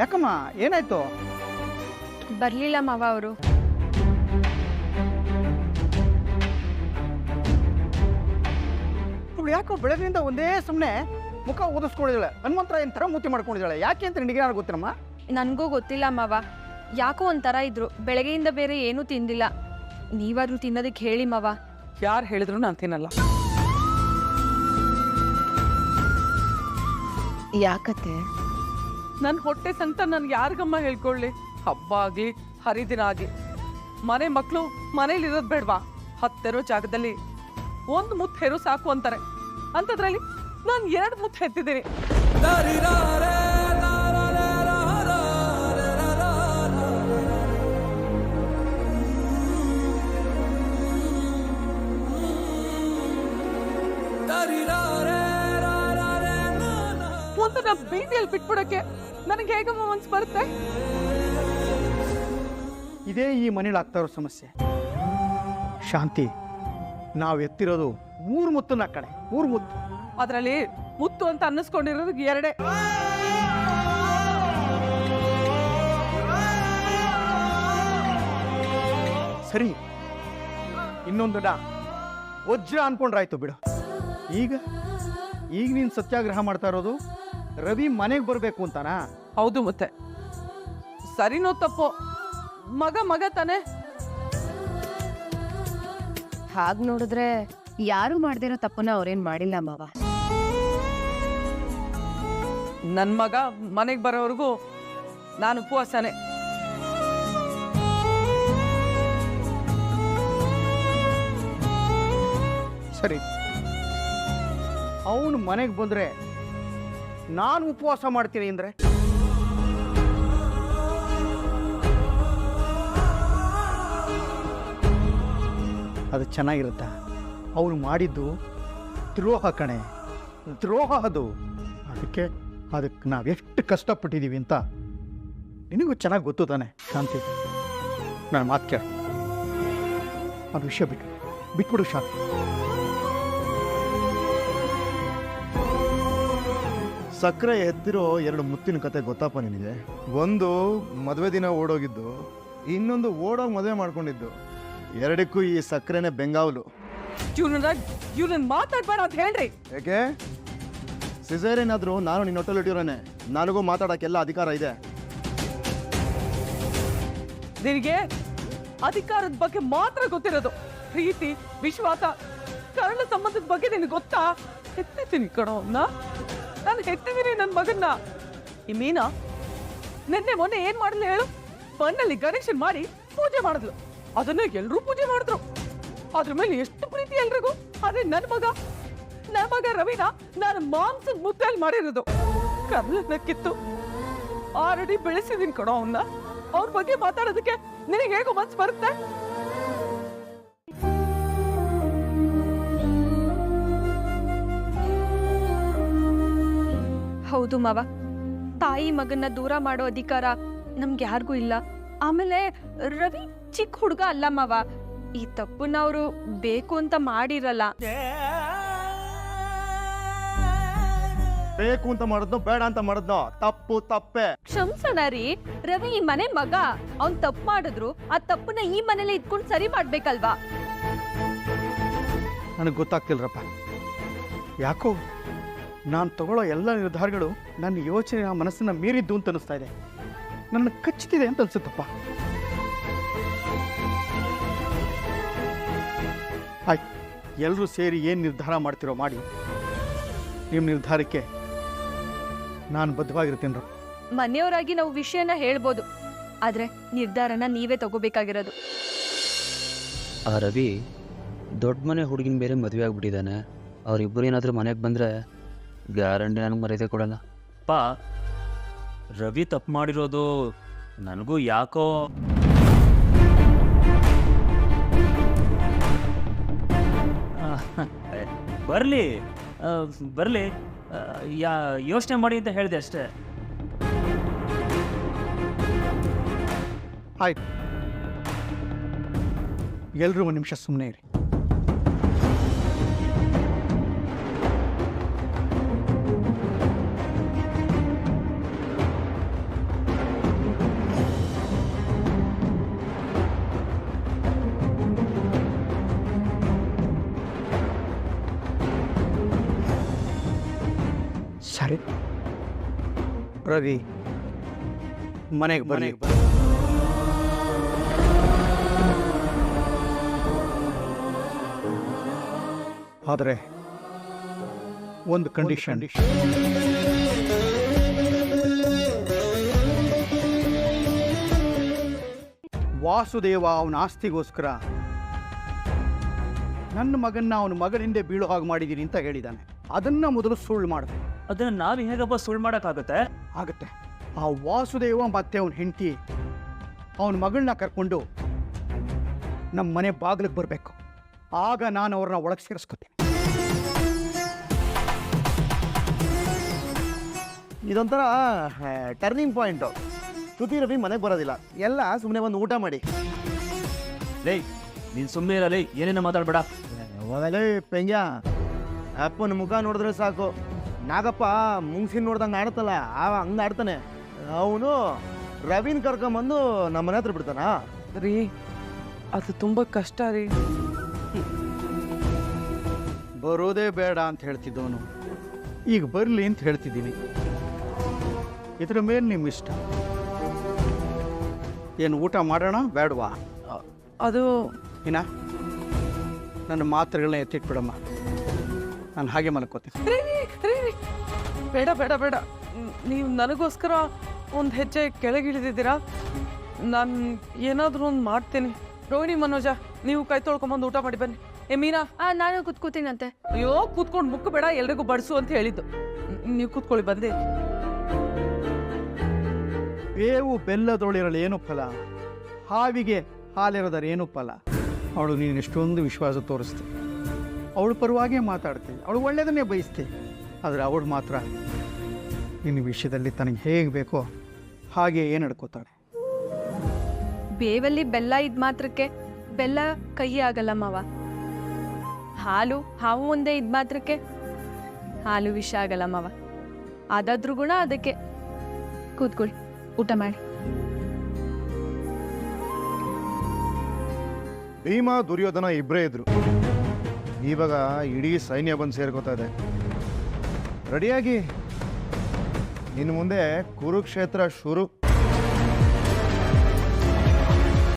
ಯಾಕಮ್ಮ ಏನಾಯ್ತು? ಬರ್ಲಿಲ್ಲ ಮಾವ ಅವರು. ಅವಳು ಯಾಕೋ ಬೆಳಗ್ಗೆಯಿಂದ ಒಂದೇ ಸುಮ್ಮನೆ ಮುಖ ಓದಿಸ್ಕೊಂಡಿದ್ದಾಳೆ. ಹನುಮಂತರ ಏನ್ ತರ ಮೂತಿ ಮಾಡ್ಕೊಂಡಿದ್ದಾಳೆ. ಯಾಕೆ ಅಂತ ನಿನಗೆ ಯಾರು ಗೊತ್ತಿರಮ್ಮ? ನನಗೂ ಗೊತ್ತಿಲ್ಲ ಮಾವ, ಯಾಕೋ ಒಂಥರ ಇದ್ರು. ಬೆಳಗ್ಗೆಯಿಂದ ಬೇರೆ ಏನೂ ತಿಂದಿಲ್ಲ. ನೀವಾದ್ರೂ ತಿನ್ನೋದಕ್ಕೆ ಹೇಳಿ ಮಾವ. ಯಾರು ಹೇಳಿದ್ರು ನಾನು ತಿನ್ನಲ್ಲ. ಯಾಕತ್ತೆ? ನನ್ನ ಹೊಟ್ಟೆ ಸಂತ ನನ್ಗೆ ಯಾರಿಗಮ್ಮ ಹೇಳ್ಕೊಳ್ಳಿ? ಹಬ್ಬ ಆಗಲಿ ಹರಿದಿನ ಆಗಲಿ ಮನೆ ಮಕ್ಕಳು ಮನೇಲಿರೋದು ಬೇಡವಾ? ಹತ್ತೆರೋ ಜಾಗದಲ್ಲಿ ಒಂದು ಮುತ್ತು ಹೆರು ಸಾಕು ಅಂತಾರೆ. ಅಂಥದ್ರಲ್ಲಿ ನಾನು 2 ಮುತ್ತು ಹೆತ್ತಿದ್ದೀನಿ. ಒಂದನ್ನ ಬೀದಿಯಲ್ಲಿ ಬಿಟ್ಬಿಡಕ್ಕೆ ನನಗೆ ಹೇಗಮ್ಮ ಮನ್ಸು ಬರುತ್ತೆ? ಇದೇ ಈ ಮನೇಲಿ ಆಗ್ತಾ ಇರೋ ಸಮಸ್ಯೆ. ಶಾಂತಿ, ನಾವು ಎತ್ತಿರೋದು 3 ಮುತ್ತನ್ನ ಕಡೆ 3 ಮುತ್ತು. ಅದರಲ್ಲಿ ಮುತ್ತು ಅಂತ ಅನ್ನಿಸ್ಕೊಂಡಿರೋದು 2. ಸರಿ, ಇನ್ನೊಂದನ್ನ ವಜ್ರ ಅನ್ಕೊಂಡ್ರಾಯ್ತು ಬಿಡು. ಈಗ ನೀನು ಸತ್ಯಾಗ್ರಹ ಮಾಡ್ತಾ ಇರೋದು ರವಿ ಮನೆಗೆ ಬರಬೇಕು ಅಂತಾನಾ? ಹೌದು, ಮತ್ತೆ ಸರಿನೋ ತಪ್ಪೋ ಮಗ ತಾನೆ. ಹಾಗೆ ನೋಡಿದ್ರೆ ಯಾರು ಮಾಡ್ದಿರೋ ತಪ್ಪನ್ನ ಅವ್ರೇನ್ ಮಾಡಿಲ್ಲ ಮಾವ. ನನ್ನ ಮಗ ಮನೆಗೆ ಬರೋವರೆಗೂ ನಾನು ಉಪವಾಸನೆ. ಸರಿ, ಅವನು ಮನೆಗೆ ಬಂದ್ರೆ ನಾನು ಉಪವಾಸ ಮಾಡ್ತೀನಿ ಅಂದ್ರೆ ಅದು ಚೆನ್ನಾಗಿರುತ್ತಾ? ಅವನು ಮಾಡಿದ್ದು ದ್ರೋಹ ಕಣೆ, ದ್ರೋಹ ಅದು. ಅದಕ್ಕೆ ನಾವೆಷ್ಟು ಕಷ್ಟಪಟ್ಟಿದ್ದೀವಿ ಅಂತ ನಿನಗೂ ಚೆನ್ನಾಗಿ ಗೊತ್ತು ತಾನೆ ಶಾಂತಿ. ನಾನು ಮಾತು ಕೇಳ, ಆ ವಿಷಯ ಬಿಟ್ಬಿಡು ಶಾಂತಿ. ಸಕ್ಕರೆ ಎತ್ತಿರೋ 2 ಮುತ್ತಿನ ಕತೆ ಗೊತ್ತಪ್ಪ ನಿನಗೆ? ಒಂದು ಮದುವೆ ದಿನ ಓಡೋಗಿದ್ದು, ಇನ್ನೊಂದು ಓಡೋಗಿ ಮದುವೆ ಮಾಡ್ಕೊಂಡಿದ್ದು. 2ಕ್ಕೂ ಈ ಸಕ್ಕರೆನೇ ಬೆಂಗಾವಲು. ಇವ್ರನ್ನ ಮಾತಾಡ್ಬೇಡ ಅಂತ ಹೇಳ್ರಿ. ಯಾಕೆ? ಸಿಸೇರಿಯನ್ ಆದ್ರೂ ನಾನು ನಿನ್ನ ಹೊಟ್ಟೆಲಿ ಇಟ್ಟಿರೋನೆ. ನನಗೂ ಮಾತಾಡೋಕ್ಕೆಲ್ಲ ಅಧಿಕಾರ ಇದೆ. ನಿನಗೆ ಅಧಿಕಾರದ ಬಗ್ಗೆ ಮಾತ್ರ ಗೊತ್ತಿರೋದು. ಪ್ರೀತಿ, ವಿಶ್ವಾಸ, ಕರಳ ಸಂಬಂಧದ ಬಗ್ಗೆ ನಿನಗೆ ಗೊತ್ತಾ? ಹೆತ್ತಿದ್ದೀನಿ ಕಣೋ, ನಾನು ಹೆತ್ತಿದ್ದೀನಿ ನನ್ನ ಮಗನ್ನ. ಈ ಮೀನಾ ಮೊನ್ನೆ ಏನ್ ಮಾಡಲು ಹೇಳು? ಮಣ್ಣಲ್ಲಿ ಗಣೇಶನ್ ಮಾಡಿ ಪೂಜೆ ಮಾಡಿದ್ಲು. ಅದನ್ನ ಎಲ್ರೂ ಪೂಜೆ ಮಾಡಿದ್ರು. ಅದ್ರ ಮೇಲೆ ಎಷ್ಟು ಪ್ರೀತಿ ಎಲ್ರಿಗೂ. ಆದ್ರೆ ನನ್ನ ಮಗ ರವಿನ ನಾನು ಮಾಂಸದ ಮುದ್ದೆಯಲ್ಲಿ ಮಾಡಿರೋದು. ಕರ್ಲನ್ನ ಕಿತ್ತು 6 ಅಡಿ ಬೆಳೆಸಿದೀನಿ ಕಣೋ ಅವನ್ನ. ಅವ್ರ ಬಗ್ಗೆ ಮಾತಾಡೋದಕ್ಕೆ ನಿನಗೆ ಹೇಗೋ ಮನ್ಸು ಬರುತ್ತೆ? ಹೌದು ಮಾವ, ತಾಯಿ ಮಗನ್ನ ದೂರ ಮಾಡೋ ಅಧಿಕಾರ ನಮ್ಗೆ ಯಾರಿಗೂ ಇಲ್ಲ. ಆಮೇಲೆ ರವಿ ಚಿಕ್ಕ ಹುಡುಗ ಅಲ್ಲ ಮಾವ. ಈ ತಪ್ಪನ್ನ ಅವರು ಬೇಕು ಅಂತ ಮಾಡಿರಲ್ಲ. ಬೇಕು ಅಂತ ಮಾಡಿದ್ನೋ ಬೇಡ ಅಂತ ಮಾಡಿದ್ನೋ ತಪ್ಪೇ. ಕ್ಷಮಿಸೋಣ ರೀ, ರವಿ ಈ ಮನೆ ಮಗ. ಅವ್ನ್ ತಪ್ಪು ಮಾಡಿದ್ರು ಆ ತಪ್ಪನ್ನ ಈ ಮನೇಲಿ ಇಟ್ಕೊಂಡು ಸರಿ ಮಾಡ್ಬೇಕಲ್ವಾ? ನನಗೆ ಗೊತ್ತಾಗ್ತಿಲ್ರಪ್ಪ. ಯಾಕೋ ನಾನು ತಗೊಳ್ಳೋ ಎಲ್ಲ ನಿರ್ಧಾರಗಳು ನನ್ನ ಯೋಚನೆ, ಮನಸ್ಸನ್ನ ಮೀರಿದ್ದು ಅಂತ ಅನಿಸ್ತಾ ಇದೆ. ನನ್ನ ಕಚ್ಚುತ್ತಿದೆ ಅಂತ ಅನ್ಸುತ್ತಪ್ಪ. ಆಯ್ತು, ಎಲ್ಲರೂ ಸೇರಿ ಏನು ನಿರ್ಧಾರ ಮಾಡ್ತಿರೋ ಮಾಡಿ. ನಿಮ್ಮ ನಿರ್ಧಾರಕ್ಕೆ ನಾನು ಬದ್ಧವಾಗಿರ್ತೀನಿ. ಮನೆಯವರಾಗಿ ನಾವು ವಿಷಯನ ಹೇಳ್ಬೋದು, ಆದ್ರೆ ನಿರ್ಧಾರನ ನೀವೇ ತಗೋಬೇಕಾಗಿರೋದು. ಆ ರವಿ ದೊಡ್ಡ ಮನೆ ಹುಡುಗಿನ ಬೇರೆ ಮದುವೆ ಆಗ್ಬಿಟ್ಟಿದ್ದಾನೆ. ಅವ್ರಿಬ್ಬರು ಏನಾದರೂ ಮನೆಗೆ ಬಂದರೆ ಗ್ಯಾರಂಟಿ ನನಗೆ ಮರ್ಯಾದೆ ಕೊಡಲ್ಲ. ರವಿ ತಪ್ಪು ಮಾಡಿರೋದು ನನಗೂ ಯಾಕೋ ಬರಲಿ ಯೋಚನೆ ಮಾಡಿ ಅಂತ ಹೇಳಿದೆ ಅಷ್ಟೇ. ಆಯ್ತು, ಎಲ್ಲರೂ ಒಂದು ನಿಮಿಷ ಸುಮ್ಮನೆ ಇರಿ. ಸರಿ ರವಿ ಮನೆಗೆ ಬರಲಿ. ಆದರೆ ಒಂದು ಕಂಡೀಷನ್. ವಾಸುದೇವ ಅವನ ಆಸ್ತಿಗೋಸ್ಕರ ನನ್ನ ಮಗನ್ನ ಅವನ ಮಗಳಿಂದ ಬೀಳೋ ಹಾಗೆ ಮಾಡಿದ್ದೀನಿ ಅಂತ ಹೇಳಿದ್ದಾನೆ. ಅದನ್ನ ಮೊದಲು ಸುಳ್ಳು ಮಾಡಿದೆ. ಅದನ್ನ ನಾವು ಹೇಗಪ್ಪ ಸುಳ್ಳು ಮಾಡೋಕ್ಕಾಗುತ್ತೆ? ಆಗುತ್ತೆ. ಆ ವಾಸುದೇವ ಮತ್ತೆ ಅವನ ಹೆಂಡತಿ ಅವನ ಮಗಳನ್ನ ಕರ್ಕೊಂಡು ನಮ್ಮ ಮನೆ ಬಾಗಿಲಿಗೆ ಬರಬೇಕು. ಆಗ ನಾನು ಅವ್ರನ್ನ ಒಳಗೆ ಸೇರಿಸ್ಕೊತೀನಿ. ಇದೊಂಥರ ಟರ್ನಿಂಗ್ ಪಾಯಿಂಟು. ಶ್ರುತಿ ರವಿ ಮನೆಗೆ ಬರೋದಿಲ್ಲ, ಎಲ್ಲ ಸುಮ್ಮನೆ ಒಂದು ಊಟ ಮಾಡಿ. ಲೇ ನೀನು ಸುಮ್ಮನೆ ಇರಲಿ, ಏನೇನೋ ಮಾತಾಡ್ಬೇಡ. ಹೋಗಲೇ ಪೆಂಗ್ಯ, ಅಪ್ಪನ ಮುಖ ನೋಡಿದ್ರೆ ಸಾಕು. ನಾಗಪ್ಪ ಮುಂಗ್ಸಿನ ನೋಡ್ದಂಗೆ ಆಡ್ತಲ್ಲ, ಹಂಗೆ ಆಡ್ತಾನೆ. ಅವನು ರವಿನ ಕರ್ಕೊಂಬಂದು ನಮ್ಮ ಮನೆ ಹತ್ರ ಬಿಡ್ತಾನ. ರೀ ಅದು ತುಂಬ ಕಷ್ಟ ರೀ. ಬರೋದೇ ಬೇಡ ಅಂತ ಹೇಳ್ತಿದ್ದವನು ಈಗ ಬರಲಿ ಅಂತ ಹೇಳ್ತಿದ್ದೀನಿ. ಇದರ ಮೇಲೆ ನಿಮ್ಮ ಇಷ್ಟ. ಏನು ಊಟ ಮಾಡೋಣ ಬೇಡವಾ? ಅದು ಇನ್ನ ನನ್ನ ಮಾತ್ರೆಗಳನ್ನ ಎತ್ತಿಟ್ಬಿಡಮ್ಮ, ನಾನು ಹಾಗೆ ಮಲ್ಕೋತೀನಿ. ರೀ, ರೀ, ರೀ. ಬೇಡ ಬೇಡ ಬೇಡ, ನೀವು ನನಗೋಸ್ಕರ ಒಂದು ಹೆಜ್ಜೆ ಕೆಳಗಿಳಿದಿದ್ದೀರಾ. ನಾನು ಏನಾದರೂ ಒಂದು ಮಾಡ್ತೀನಿ. ರೋಹಿಣಿ, ಮನೋಜ, ನೀವು ಕೈ ತೊಳ್ಕೊಂಬಂದು ಊಟ ಮಾಡಿ ಬನ್ನಿ. ಮೀನಾ, ನಾನು ಕೂತ್ಕೋತೀನಂತೆ. ಅಯ್ಯೋ ಕೂತ್ಕೊಂಡು ಮುಕ್ಕು ಬೇಡ, ಎಲ್ರಿಗೂ ಬಡಿಸು ಅಂತ ಹೇಳಿದ್ದು. ನೀವು ಕೂತ್ಕೊಳ್ಳಿ, ಬಂದೆ. ಬೇವು ಬೆಲ್ಲದೊಳಿರಲು ಏನು ಫಲ, ಹಾವಿಗೆ ಹಾಲಿರೋದರೆ ಏನು ಫಲ. ಅವಳು ನೀನು ಎಷ್ಟೊಂದು ವಿಶ್ವಾಸ ತೋರಿಸ್ತೆ, ಅವಳು ಪರವಾಗೇ ಮಾತಾಡ್ತೀವಿ, ಅವಳು ಒಳ್ಳೆಯದನ್ನೇ ಬಯಸ್ತೀವಿ. ಆದರೆ ಅವಳು ಮಾತ್ರ ನಿನ್ನ ವಿಷಯದಲ್ಲಿ ತನಗೆ ಹೇಗೆ ಬೇಕೋ ಹಾಗೆ ಏನು ನಡ್ಕೋತಾಳೆ. ಬೇವಲ್ಲಿ ಬೆಲ್ಲ ಇದ್ ಮಾತ್ರಕ್ಕೆ ಬೆಲ್ಲ ಕಹಿ ಆಗಲ್ಲ ಮಾವ. ಹಾಲು ಹಾವು ಒಂದೇ ಇದ್ ಮಾತ್ರಕ್ಕೆ ಹಾಲು ವಿಷ ಆಗಲ್ಲ ಮಾವ. ಅದಾದ್ರೂ ಗುಣ ಅದಕ್ಕೆ. ಕೂತ್ಕೊಳ್ಳಿ, ಊಟ ಮಾಡಿ. ಭೀಮ ದುರ್ಯೋಧನ ಇಬ್ಬರೇ ಇದ್ರು. ಇವಾಗ ಇಡೀ ಸೈನ್ಯ ಬಂದು ಸೇರ್ಕೋತಾ ಇದೆ. ರೆಡಿಯಾಗಿ ಇನ್ನು ಮುಂದೆ ಕುರುಕ್ಷೇತ್ರ ಶುರು.